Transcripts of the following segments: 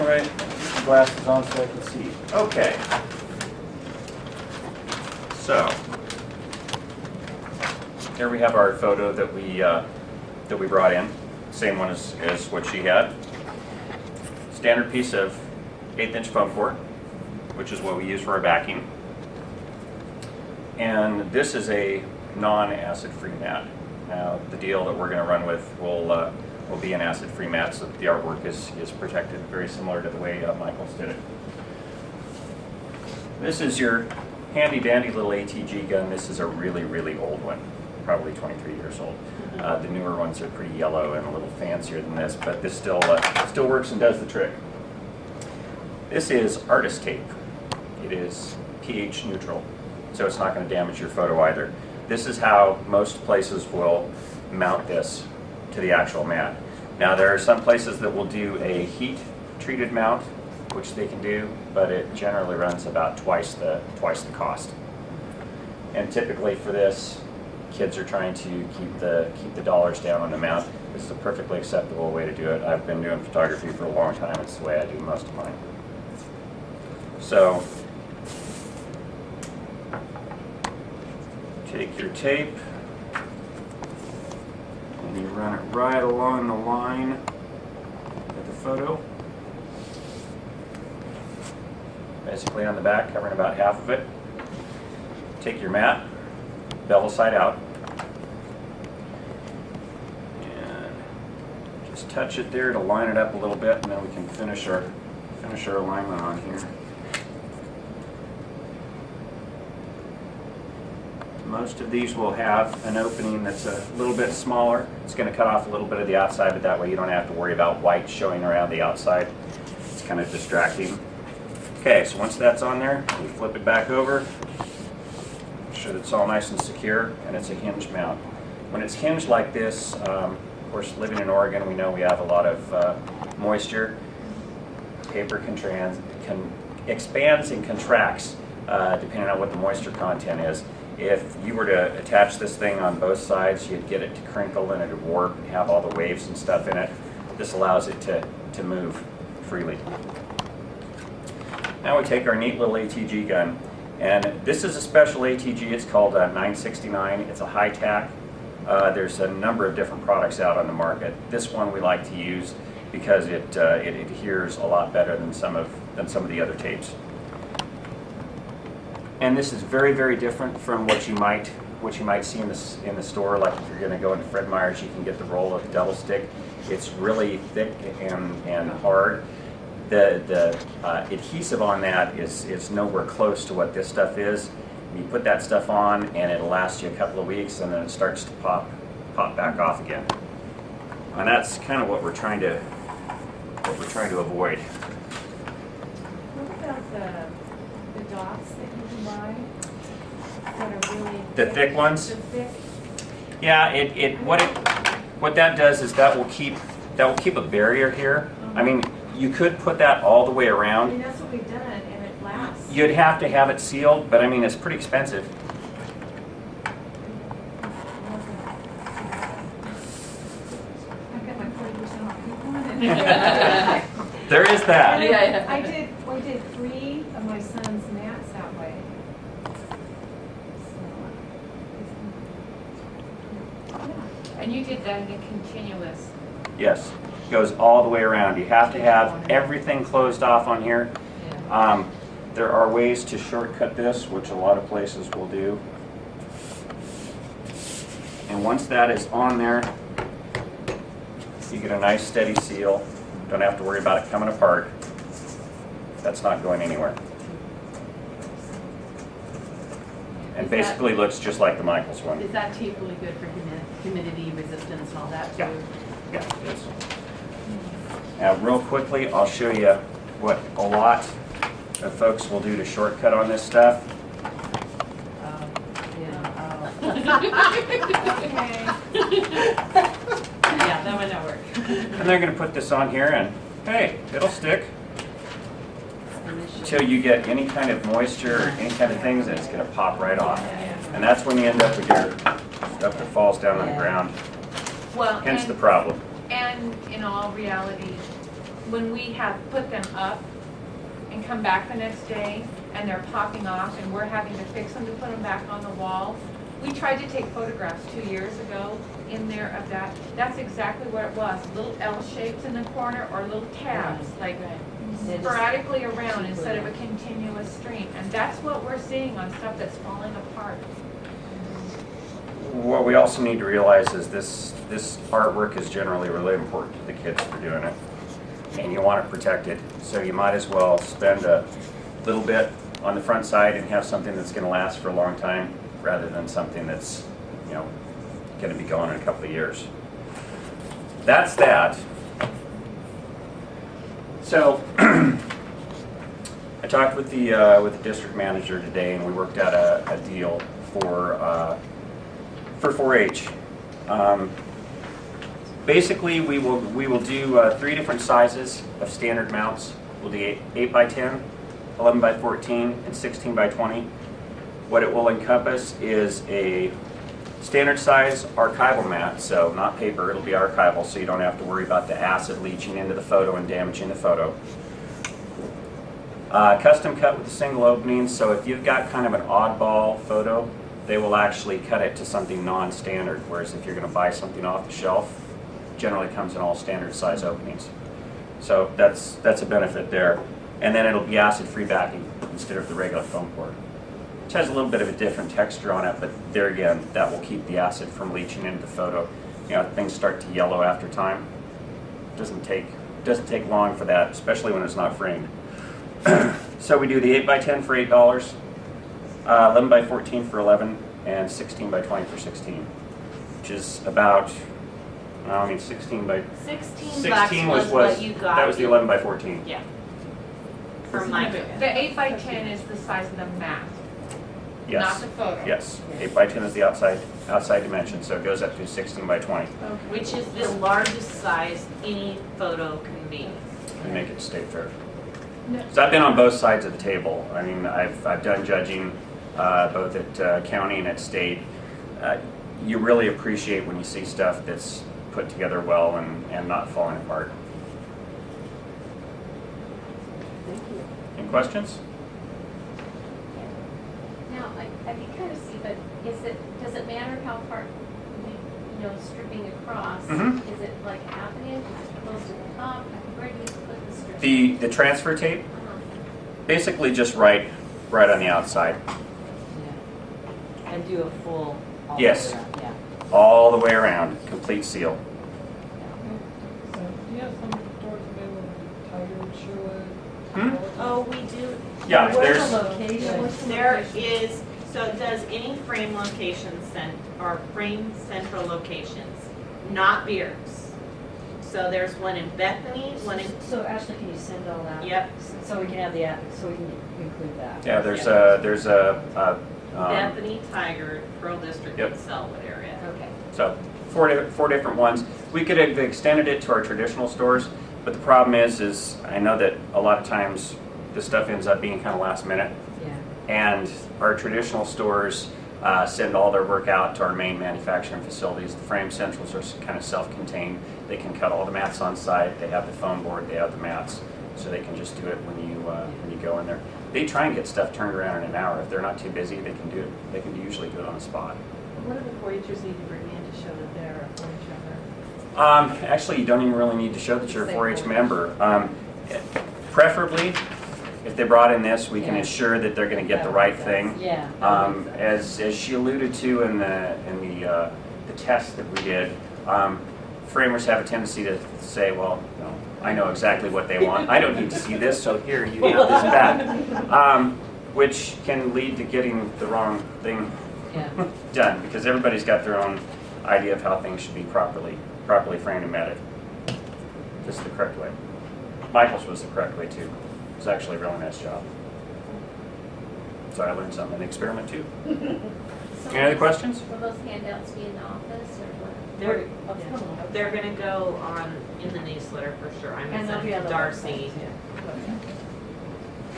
right, put my glasses on so I can see. Okay. So, here we have our photo that we brought in. Same one as what she had. Standard piece of 1/8" foam core, which is what we use for our backing. And this is a non-acid-free mat. Now, the deal that we're going to run with will be an acid-free mat, so that the artwork is protected, very similar to the way Michaels did it. This is your handy-dandy little ATG gun. This is a really, really old one, probably 23 years old. The newer ones are pretty yellow and a little fancier than this, but this still works and does the trick. This is artist tape. It is pH neutral, so it's not going to damage your photo either. This is how most places will mount this to the actual mat. Now, there are some places that will do a heat-treated mount, which they can do, but it generally runs about twice the cost. And typically for this, kids are trying to keep the dollars down on the mount. This is a perfectly acceptable way to do it. I've been doing photography for a long time. It's the way I do most of mine. So, take your tape and you run it right along the line of the photo. Basically on the back, covering about half of it. Take your mat, bevel side out, and just touch it there to line it up a little bit, and then we can finish our alignment on here. Most of these will have an opening that's a little bit smaller. It's going to cut off a little bit of the outside, but that way you don't have to worry about white showing around the outside. It's kind of distracting. Okay, so once that's on there, we flip it back over. Make sure that it's all nice and secure, and it's a hinge mount. When it's hinged like this, of course, living in Oregon, we know we have a lot of moisture. Paper expands and contracts depending on what the moisture content is. If you were to attach this thing on both sides, you'd get it to crinkle and it would warp and have all the waves and stuff in it. This allows it to move freely. Now we take our neat little ATG gun, and this is a special ATG. It's called 969. It's a high tack. There's a number of different products out on the market. This one we like to use because it adheres a lot better than some of the other tapes. And this is very, very different from what you might see in the store. Like if you're going to go into Fred Meyer's, you can get the roll of double stick. It's really thick and hard. The adhesive on that is nowhere close to what this stuff is. You put that stuff on, and it'll last you a couple of weeks, and then it starts to pop back off again. And that's kind of what we're trying to avoid. What about the dots that you can buy that are really The thick ones? The thick. Yeah, what that does is that will keep a barrier here. I mean, you could put that all the way I around. mean, that's what we've done, and it lasts. You'd have to have it sealed, but I mean, it's pretty expensive. I've got my 40% off coupon. There is that. I did 3 of my son's mats that way. And you did that in a continuous. Yes, goes all the way around. You have to have everything closed off on here. There are ways to shortcut this, which a lot of places will do. And once that is on there, you get a nice steady seal. Don't have to worry about it coming apart. That's not going anywhere. And basically looks just like the Michaels one. Is that tape really good for humidity resistance and all that too? Yeah, it is. Now, real quickly, I'll show you what a lot of folks will do to shortcut on this stuff. Yeah, that might not work. And they're going to put this on here, and hey, it'll stick until you get any kind of moisture, any kind of things, and it's going to pop right off. And that's when you end up with your stuff that falls down on the ground. Well, Hence the problem. And in all reality, when we have put them up and come back the next day and they're popping off and we're having to fix them to put them back on the wall. We tried to take photographs 2 years ago in there of that. That's exactly what it was, little L shapes in the corner or little tabs, like sporadically around instead of a continuous stream. And that's what we're seeing on stuff that's falling apart. What we also need to realize is this artwork is generally really important to the kids for doing it. And you want to protect it. So you might as well spend a little bit on the front side and have something that's going to last for a long time rather than something that's, you know, going to be gone in a couple of years. That's that. So I talked with the district manager today, and we worked out a deal for 4-H. Basically, we will do 3 different sizes of standard mounts. We'll do 8 by 10, 11 by 14, and 16 by 20. What it will encompass is a standard size archival mat, so not paper, it'll be archival, so you don't have to worry about the acid leaching into the photo and damaging the photo. Custom cut with a single opening, so if you've got kind of an oddball photo, they will actually cut it to something non-standard, whereas if you're going to buy something off the shelf, it generally comes in all standard size openings. So that's a benefit there. And then it'll be acid-free backing instead of the regular foam board, which has a little bit of a different texture on it, but there again, that will keep the acid from leaching into the photo. You know, things start to yellow after time. It doesn't take long for that, especially when it's not framed. So we do the 8 by 10 for $8, 11 by 14 for $11, and 16 by 20 for $16, which is about, 16 by 16 bucks was what you got. That was the 11 by 14. Yeah. From my book. The 8 by 10 is the size of the mat, Yes. not the photo. Yes. 8 by 10 is the outside dimension, so it goes up to 16 by 20. Which is the largest size any photo can be. And make it state fair. No. So I've been on both sides of the table. I mean, I've done judging both at county and at state. You really appreciate when you see stuff that's put together well and not falling apart. Thank you. Any questions? Now, I can kind of see, but does it matter how far, stripping across? Mhm. Is it like half an inch, close to the top? Where do you put the strip? The transfer tape, Uh-huh. basically just right on the outside, Yeah. And do a full. all the Yes. way around, yeah. all the way around, complete seal. So, do you have some stores available in Tiger, Sherwood? Oh, we do. Yeah, Where's there's, the location? What's the There location? is, so it does any frame locations or frame central locations, not Beers. So there's one in Bethany, one in, So Ashley, can you send all that? yep, So we can have the, so we can include that. yeah, there's a Bethany, Tiger, Pearl District, Yep. and Selwood area. Okay. so four different ones. We could have extended it to our traditional stores, but the problem is I know that a lot of times this stuff ends up being kind of last minute, Yeah. and our traditional stores send all their work out to our main manufacturing facilities. The frame centrals are kind of self-contained. They can cut all the mats on site. They have the foam board. They have the mats, so they can just do it when you go in there. They try and get stuff turned around in an hour. If they're not too busy, they can do it. They can usually do it on the spot. What do the 4-Hers need to bring in to show that they're a 4-H member? Actually, you don't even really need to show that you're a Say 4-H 4-H. member. Preferably, if they brought in this, we can Yeah. ensure that they're going to get the right thing. Yeah. As she alluded to in the test that we did, framers have a tendency to say, well, I know exactly what they want. I don't need to see this, so here, you have this back. Which can lead to getting the wrong thing Yeah. done, because everybody's got their own idea of how things should be properly framed and matted. This is the correct way. Michael's was the correct way too. It was actually a really nice job. So I learned something in the experiment too. So Any other questions? Will those handouts be in the office or what? They're, Yeah. they're gonna go on in the newsletter for sure. I'm gonna And they'll send be it on to the Darcy website, in too.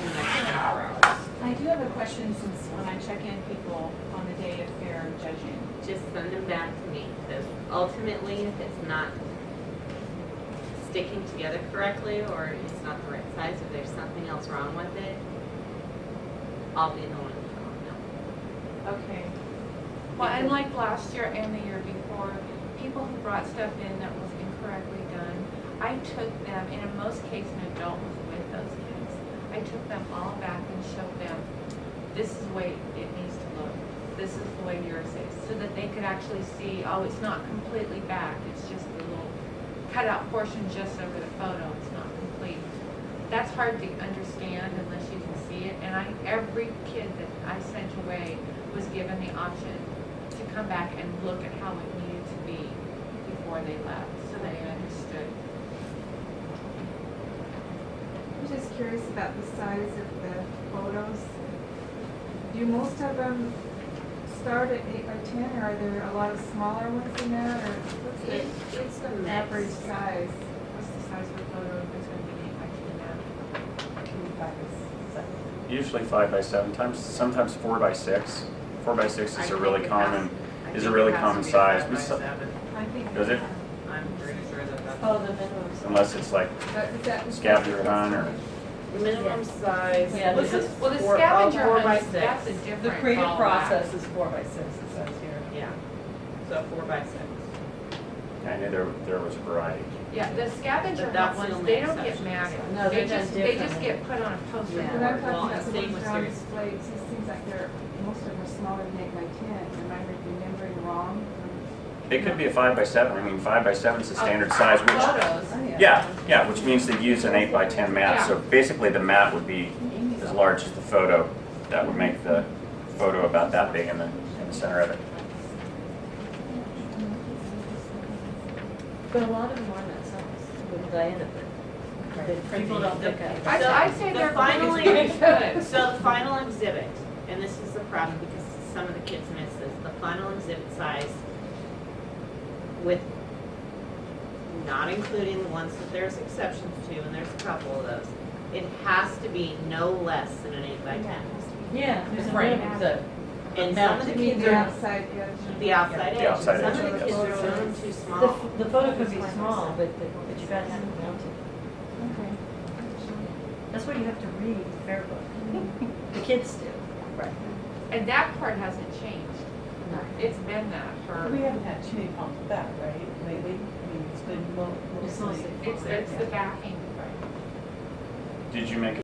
the next 24 hours. I do have a question since when I check in people on the day of fair judging. Just send them back to me, because ultimately, if it's not sticking together correctly, or it's not the right size, or there's something else wrong with it, I'll be the one to tell them no. Okay. Well, and like last year and the year before, people who brought stuff in that was incorrectly done, I took them, and in most cases an adult was with those kids, I took them all back and showed them, this is the way it needs to look. This is the way yours is, so that they could actually see, oh, it's not completely back, it's just the little cutout portion just over the photo, it's not complete. That's hard to understand unless you can see it, and every kid that I sent away was given the option to come back and look at how it needed to be before they left, so they understood. I'm just curious about the size of the photos. Do most of them start at 8 by 10, or are there a lot of smaller ones in that, or what's the It's the average mix. size? What's the size of the photo if it's gonna be 8 by 10 now? Usually 5 by 7, sometimes 4 by 6. 4 by 6 I is a think really it common, has- is a really common size. We saw- I think. Does it? I'm pretty sure that that's. Oh, the minimum size. Unless it's like Is that scavenger hunt or, Minimum size. Yeah, Well, this the is well, the four- scavenger four by hunt, that's a six. different The creative ballpark. process is 4 by 6, it says here. Yeah. So 4 by 6. I knew there was a variety. Yeah, the scavenger But that's hunt the ones, only they don't get exception. mad No, at they're you. done They just differently. get put on a poster Yeah. When I'm board. talking Well, about the same ones with that are on series. display, it just seems like most of them are smaller than 8 by 10. Am I remembering wrong? It could be a 5 by 7. I mean, 5 by 7 is the standard Oh, size, which, Photos. yeah, which means they use an 8 by 10 mat. Yeah. So basically the mat would be as large as the photo. That would make the photo about that big in the center of it. But a lot of them are that size, with the diameter. That people don't look at. I'd say The they're final pretty good. So the final exhibit, and this is the problem because some of the kids miss this, the final exhibit size with not including the ones that there's exceptions to, and there's a couple of those, it has to be no less than an 8 by 10. Yeah, there's a Frame. minimum. And some of the You mean kids the are outside edge? the outside The edge. outside Some edge, of the yes. kids are drawn too small. The photo could be small, but you gotta have it mounted. Okay. That's why you have to read the fair book. The kids do. Right. And that part hasn't changed. It's been that for, We haven't had too many problems with that, right, lately? I mean, it's been It's mostly. mostly- it's the backing. Did you make a